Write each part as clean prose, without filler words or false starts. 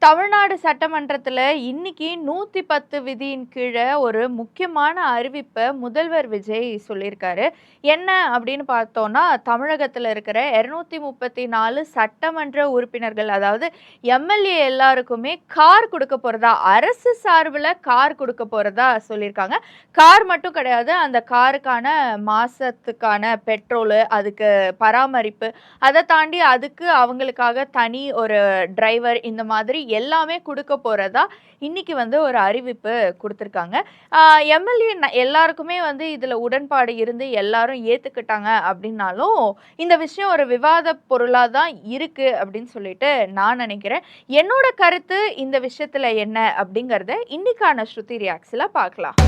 தமிழ்நாடு சட்டமன்றத்துல இன்னைக்கு 110 விதியின் கீழ ஒரு முக்கியமான அறிவிப்ப முதல்வர் விஜய் சொல்லியிருக்காரு. என்ன அப்படின்னு பார்த்தோம்னா, தமிழகத்துல இருக்கிற 234 சட்டமன்ற உறுப்பினர்கள், அதாவது எம்எல்ஏ எல்லாருக்குமே கார் குடுக்க போறதா, அரசு சார்புல கார் குடுக்க போறதா சொல்லியிருக்காங்க. கார் மட்டும் கிடையாது, அந்த காருக்கான மாசத்துக்கான பெட்ரோலு, அதுக்கு பராமரிப்பு, அத தாண்டி அதுக்கு அவங்களுக்காக தனி ஒரு டிரைவர் இந்த மாதிரி எல்லாமே குடுக்க போறதா இன்னைக்கு வந்து ஒரு அறிவிப்பு குடுத்திருக்காங்க. ஆ எம்எல்ஏ எல்லாருக்குமே வந்து இதுல உடன்பாடு இருந்து எல்லாரும் ஏத்துக்கிட்டாங்க அப்படின்னாலும், இந்த விஷயம் ஒரு விவாத பொருளா தான் இருக்கு அப்படின்னு சொல்லிட்டு நான் நினைக்கிறேன். என்னோட கருத்து இந்த விஷயத்துல என்ன அப்படிங்கறத இன்னைக்கான ஸ்ருதி ரியாக்ஸ்ல பார்க்கலாம்.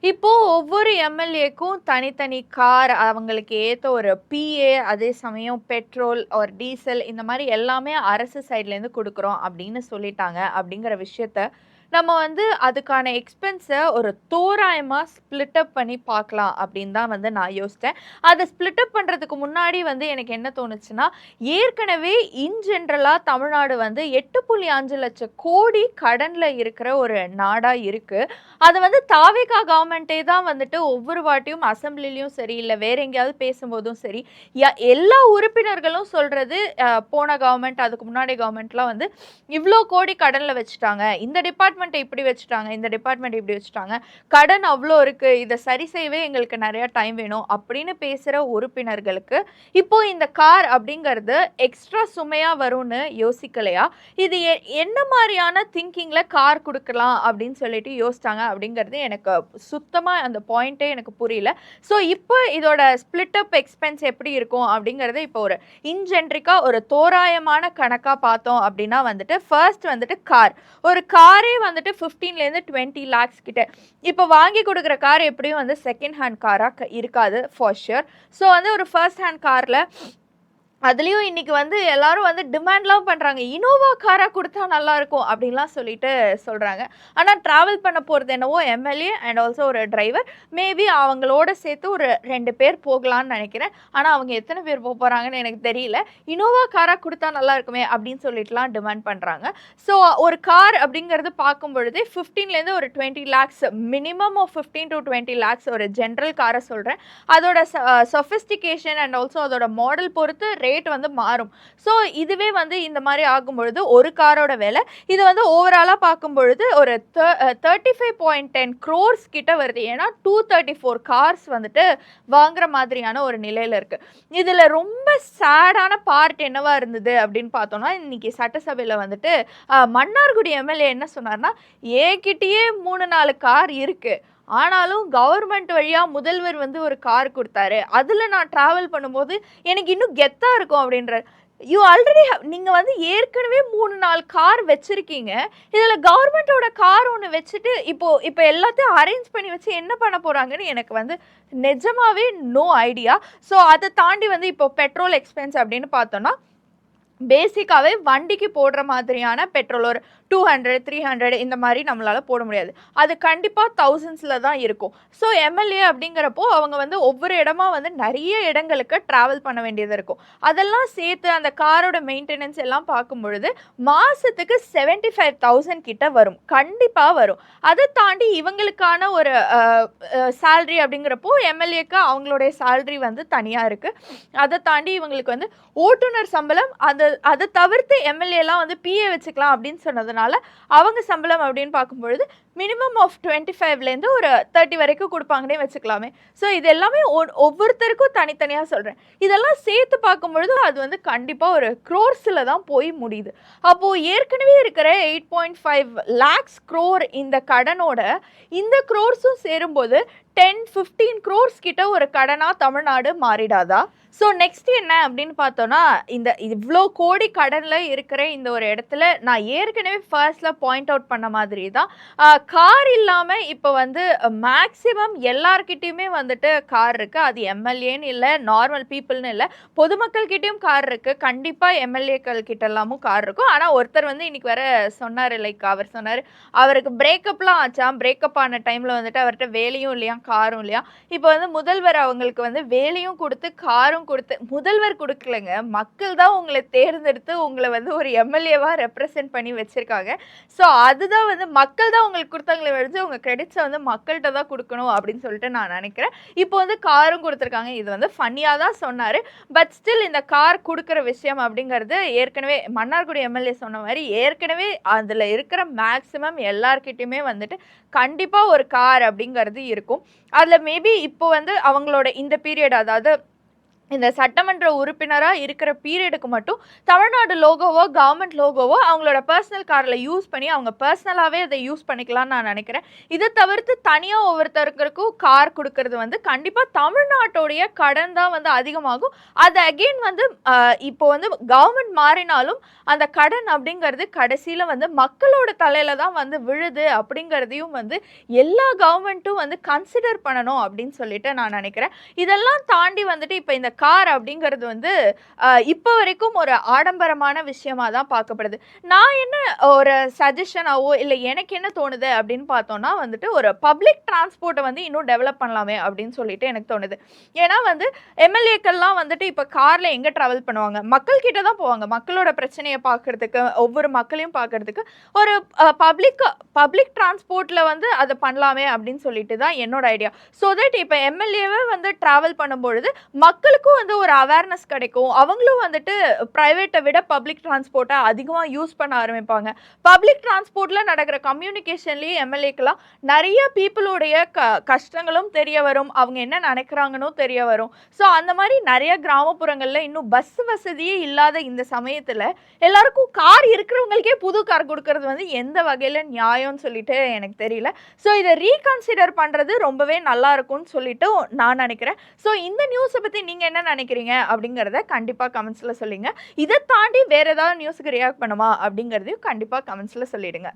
இப்போ ஒவ்வொரு எம்எல்ஏக்கும் தனித்தனி கார், அவங்களுக்கு ஏத்த ஒரு பிஏ, அதே சமயம் பெட்ரோல் ஒரு டீசல் இந்த மாரி எல்லாமே அரசு சைட்லேருந்து குடுக்குறோம் அப்படின்னு சொல்லிட்டாங்க. அப்படிங்கிற விஷயத்த நம்ம வந்து அதுக்கான எக்ஸ்பென்ஸ ஒரு தோராயமா ஸ்ப்ளிட் அப் பண்ணி பார்க்கலாம் அப்படின்னு தான் வந்து நான் யோசிச்சேன். அத ஸ்ப்ளிட் அப் பண்றதுக்கு முன்னாடி வந்து எனக்கு என்ன தோணுச்சுன்னா, ஏற்கனவே இன் ஜெனரலா தமிழ்நாடு வந்து 8.5 லட்சம் கோடி கடன்ல இருக்கிற ஒரு நாடா இருக்கு. அது வந்து தாவேகா கவர்மெண்ட்டே தான் வந்துட்டு ஒவ்வொரு வாட்டியும் அசெம்பிளிலயும் சரி, இல்ல வேற எங்கேயாவது பேசும்போதும் சரி, எல்லா உறுப்பினர்களும் சொல்றது போன கவர்மெண்ட், அதுக்கு முன்னாடி கவர்மெண்ட்லாம் வந்து இவ்ளோ கோடி கடன்ல வச்சுட்டாங்க. இந்த டிபார்ட்மெண்ட்ட இப்படி வச்சுட்டாங்க. இந்த டிபார்ட்மெண்ட் இப்படி வச்சுட்டாங்க. கடன் அவ்ளோ இருக்கு. இத சரி செய்யவே எங்களுக்கு நெறைய டைம் வேணும் அப்படின்னு பேசுற உறுப்பினர்களுக்கு, இப்போ இந்த கார் அப்படிங்கிறது எக்ஸ்ட்ரா சுமையா வரும்னு யோசிக்கலையா? இது என்ன மாரியான திங்கிங்ல கார் குடுக்கலாம் அப்படின்னு சொல்லிட்டு யோசிச்சாங்க அப்படிங்கிறது எனக்கு சுத்தமா அந்த பாயிண்ட்டே எனக்கு புரியல. ஸோ இப்போ இதோட ஸ்ப்ளிட் அப் எக்ஸ்பென்ஸ் எப்படி இருக்கும் அப்படிங்கிறத இப்போ ஒரு இன்ஜென்ரிக்கா ஒரு தோராயமான கணக்கா பார்த்தோம் அப்படின்னா வந்துட்டு, ஃபர்ஸ்ட் வந்துட்டு கார். ஒரு காரே வந்துட்டு 15லேருந்து 20 லேக்ஸ் கிட்ட. இப்போ வாங்கி குடுக்குற கார் எப்படியும் வந்து செகண்ட் ஹேண்ட் காரா இருக்காது ஃபார் ஷூர். ஸோ வந்து ஒரு ஃபர்ஸ்ட் ஹேண்ட் கார்ல அதுலயும் இன்னைக்கு வந்து எல்லாரும் வந்து டிமாண்ட்லாம் பண்றாங்க. இனோவா காரா குடுத்தா நல்லா இருக்கும் அப்படின்லாம் சொல்லிட்டு சொல்றாங்க. ஆனா டிராவல் பண்ண போறது என்னவோ எம்எல்ஏ அண்ட் ஆல்சோ ஒரு டிரைவர். மேபி அவங்களோட சேர்த்து ஒரு 2 பேர் போகலான்னு நெனைக்கிறேன். ஆனா அவங்க எத்தன பேர் போறாங்கன்னு எனக்கு தெரியல. இனோவா காரா குடுத்தா நல்லா இருக்குமே அப்படின்னு சொல்லிட்டுலாம் டிமாண்ட் பண்றாங்க. ஸோ ஒரு கார் அப்படிங்கிறது பார்க்கும் பொழுதே 15லேருந்து ஒரு 20 lakhs minimum of 15 to 20 lakhs ஒரு ஜெனரல் கார சொல்றேன். அதோட சொஃபிஸ்டிகேஷன் அண்ட் ஆல்சோ அதோட மாடல் பொறுத்து ரேட் வந்து மாறும். ஸோ இதுவே வந்து இந்த மாதிரி ஆகும்பொழுது ஒரு காரோட விலை இது வந்து ஓவராலா பார்க்கும்பொழுது ஒரு 35.10 crores கிட்ட வருது. ஏன்னா 234 கார்ஸ் வந்துட்டு வாங்குற மாதிரியான ஒரு நிலையில இருக்கு. இதுல ரொம்ப சேடான பார்ட் என்னவா இருந்தது அப்படின்னு பார்த்தோம்னா, இன்னைக்கு சட்டசபையில வந்துட்டு மன்னார்குடி எம்எல்ஏ என்ன சொன்னார்னா, என்கிட்டயே 3-4 கார் இருக்கு. ஆனாலும் கவர்மெண்ட் வழியா முதல்வர் வந்து ஒரு கார் குடுத்தாரு. அதுல நான் டிராவல் பண்ணும்போது எனக்கு இன்னும் கெத்தா இருக்கும் அப்படின்றாரு. யூ ஆல்ரெடி நீங்க வந்து ஏற்கனவே 3-4 கார் வச்சிருக்கீங்க. இதுல கவர்மெண்டோட கார் ஒண்ணு வச்சுட்டு இப்போ எல்லாத்தையும் அரேஞ்ச் பண்ணி வச்சு என்ன பண்ண போறாங்கன்னு எனக்கு வந்து நிஜமாவே நோ ஐடியா. ஸோ அத தாண்டி வந்து இப்போ பெட்ரோல் எக்ஸ்பென்ஸ் அப்படின்னு பார்த்தோம்னா, பேசிக்காவே வண்டிக்கு போடுற மாதிரியான பெட்ரோல் ஒரு 200, 300 இந்த மாதிரி நம்மளால போட முடியாது. அது கண்டிப்பா தௌசண்ட்ஸ்ல தான் இருக்கும். ஸோ எம்எல்ஏ அப்படிங்கிறப்போ அவங்க வந்து ஒவ்வொரு இடமா வந்து நிறைய இடங்களுக்கு டிராவல் பண்ண வேண்டியது இருக்கும். அதெல்லாம் சேர்த்து அந்த காரோட மெயின்டெனன்ஸ் எல்லாம் பார்க்கும் பொழுது மாசத்துக்கு 75,000 கிட்ட வரும். கண்டிப்பா வரும். அதை தாண்டி இவங்களுக்கான ஒரு சேலரி அப்படிங்கிறப்போ எம்எல்ஏக்கு அவங்களுடைய சேலரி வந்து தனியா இருக்கு. அதை தாண்டி இவங்களுக்கு வந்து ஓட்டுநர் சம்பளம், அதை தவிர்த்து எம்எல்ஏலாம் வந்து பிஏ வச்சுக்கலாம் அப்படின்னு சொன்னதுனால அவங்க சம்பளம் அப்படின்னு பார்க்கும்பொழுது மினிமம் ஆஃப் 25லேருந்து ஒரு 30 வரைக்கும் கொடுப்பாங்கன்னே வச்சுக்கலாமே. ஸோ இது எல்லாமே ஒவ்வொருத்தருக்கும் தனித்தனியாக சொல்கிறேன். இதெல்லாம் சேர்த்து பார்க்கும்பொழுது அது வந்து கண்டிப்பாக ஒரு க்ரோர்ஸில் தான் போய் முடியுது. அப்போது ஏற்கனவே இருக்கிற 8.5 lakhs crore இந்த கடனோட இந்த க்ரோர்ஸும் சேரும்போது 10-15 crores கிட்ட ஒரு கடனா தமிழ்நாடு மாறிடாதா? ஸோ நெக்ஸ்ட் என்ன அப்படின்னு பார்த்தோன்னா, இந்த இவ்வளோ கோடி கடனில் இருக்கிற இந்த ஒரு இடத்துல நான் ஏற்கனவே ஃபர்ஸ்ட்ல பாயிண்ட் அவுட் பண்ண மாதிரி தான் கார் இல்லாம இப்ப வந்து மேக்ஸிமம் எல்லார்கிட்டயுமே வந்துட்டு கார் இருக்கு. அது எம்எல்ஏன்னு இல்ல, நார்மல் பீப்பிள்ன்னு இல்ல. பொதுமக்கள் கிட்டயும் கார் இருக்கு. கண்டிப்பா எம்எல்ஏக்கள் கிட்ட எல்லாமும் கார் இருக்கும். ஆனா ஒருத்தர் வந்து இன்னைக்கு வேற சொன்னாரு, லைக் அவர் சொன்னாரு, அவருக்கு பிரேக்கப்லாம் ஆச்சாம். பிரேக்கப் ஆன டைம்ல வந்துட்டு அவர்ட்ட வேலையும் இல்லையாம், காரும் இல்லையாம். இப்ப வந்து முதல்வர் அவங்களுக்கு வந்து வேலையும் குடுத்து, காரும் குடுத்து முதல்வர் குடுக்கலங்க. மக்கள் தான் உங்கள தேர்ந்தெடுத்து உங்கள வந்து ஒரு எம்எல்ஏவா ரெப்ரசன்ட் பண்ணி வச்சிருக்காங்க. ஸோ அதுதான் வந்து மக்கள் தான் உங்களுக்கு குடுத்தாங்களே ஒழிஞ்சு, உங்க கிரெடிட்ஸ வந்து மக்கள்ட்ட தான் குடுக்கணும் அப்படின்னு சொல்லிட்டு நான் நெனைக்கிறேன். இப்போ வந்து காரும் குடுத்துருக்காங்க. இது வந்து ஃபன்னியா தான் சொன்னாரு. பட் ஸ்டில் இந்த கார் குடுக்குற விஷயம் அப்படிங்கிறது ஏற்கனவே மன்னார்குடி எம்எல்ஏ சொன்ன மாரி, ஏற்கனவே அதுல இருக்கிற மேக்ஸிமம் எல்லார்கிட்டயுமே வந்துட்டு கண்டிப்பா ஒரு கார் அப்படிங்கிறது இருக்கும். அதுல மேபி இப்போ வந்து அவங்களோட இந்த பீரியட், அதாவது இந்த சட்டமன்ற உறுப்பினரா இருக்கிற பீரியடுக்கு மட்டும் தமிழ்நாடு லோகோவோ, கவர்மெண்ட் லோகோவோ அவங்களோட பர்சனல் கார்ல யூஸ் பண்ணி அவங்க பர்சனலாவே அதை யூஸ் பண்ணிக்கலாம்னு நான் நினைக்கிறேன். இதை தவிர்த்து தனியா ஒவ்வொருத்தருக்கும் கார் கொடுக்கறது வந்து கண்டிப்பா தமிழ்நாட்டுடைய கடன் தான் வந்து அதிகமாகும். அது அகெயின் வந்து இப்போ வந்து கவர்மெண்ட் மாறினாலும் அந்த கடன் அப்படிங்கிறது கடைசியில வந்து மக்களோட தலையில தான் வந்து விழுது அப்படிங்கிறதையும் வந்து எல்லா கவர்மெண்ட்டும் வந்து கன்சிடர் பண்ணணும் அப்படின்னு சொல்லிட்டு நான் நினைக்கிறேன். இதெல்லாம் தாண்டி வந்துட்டு இப்ப இந்த கார் அப்படிங்கிறது வந்து இப்போ வரைக்கும் ஒரு ஆடம்பரமான விஷயமா தான் பார்க்கப்படுது. நான் என்ன ஒரு சஜஷனாவோ இல்லை எனக்கு என்ன தோணுது அப்படின்னு பார்த்தோம்னா வந்துட்டு ஒரு பப்ளிக் டிரான்ஸ்போர்ட்டை வந்து இன்னும் டெவலப் பண்ணலாமே அப்படின்னு சொல்லிட்டு எனக்கு தோணுது. ஏன்னா வந்து எம்எல்ஏக்கள்லாம் வந்துட்டு இப்போ காரில் எங்கே ட்ராவல் பண்ணுவாங்க, மக்கள் கிட்ட தான் போவாங்க. மக்களோட பிரச்சனையை பார்க்கறதுக்கு, ஒவ்வொரு மக்களையும் பார்க்கறதுக்கு ஒரு பப்ளிக் டிரான்ஸ்போர்ட்டில் வந்து அதை பண்ணலாமே அப்படின்னு சொல்லிட்டு தான் என்னோட ஐடியா. ஸோ தட் இப்போ எம்எல்ஏவே வந்து ட்ராவல் பண்ணும்பொழுது மக்களுக்கும் வந்து ஒரு அவேர்னஸ் கிடைக்கும். அவங்களும் வந்துட்டு பிரைவேட்டை விட பப்ளிக் டிரான்ஸ்போர்ட்டை அதிகமாக யூஸ் பண்ண ஆரம்பிப்பாங்க. பப்ளிக் டிரான்ஸ்போர்ட்டில் நடக்கிற கம்யூனிகேஷன்லேயே எம்எல்ஏக்கெல்லாம் நிறைய பீப்புளுடைய கஷ்டங்களும் தெரிய வரும், அவங்க என்ன நினைக்கிறாங்கன்னு தெரிய வரும். ஸோ அந்த மாதிரி நிறைய கிராமப்புறங்களில் இன்னும் பஸ் வசதியே இல்லாத இந்த சமயத்தில் எல்லாருக்கும் கார் இருக்கிறவங்களுக்கே புது கார் கொடுக்கறது வந்து எந்த வகையில் நியாயம்னு சொல்லிட்டு எனக்கு தெரியல. ஸோ இதை ரீகன்சிடர் பண்ணுறது ரொம்பவே நல்லா இருக்கும்னு சொல்லிட்டு நான் நினைக்கிறேன். ஸோ இந்த நியூஸை பற்றி நீங்கள் என்ன நினைக்கிறீங்க அப்படிங்கிறத கண்டிப்பாக கமெண்ட்ஸில் சொல்லுங்க. இதை தாண்டி வேற ஏதாவது நியூஸுக்கு ரியாக்ட் பண்ணுமா அப்படிங்கிறதையும் கண்டிப்பாக கமெண்ட்ஸில் சொல்லிடுங்க.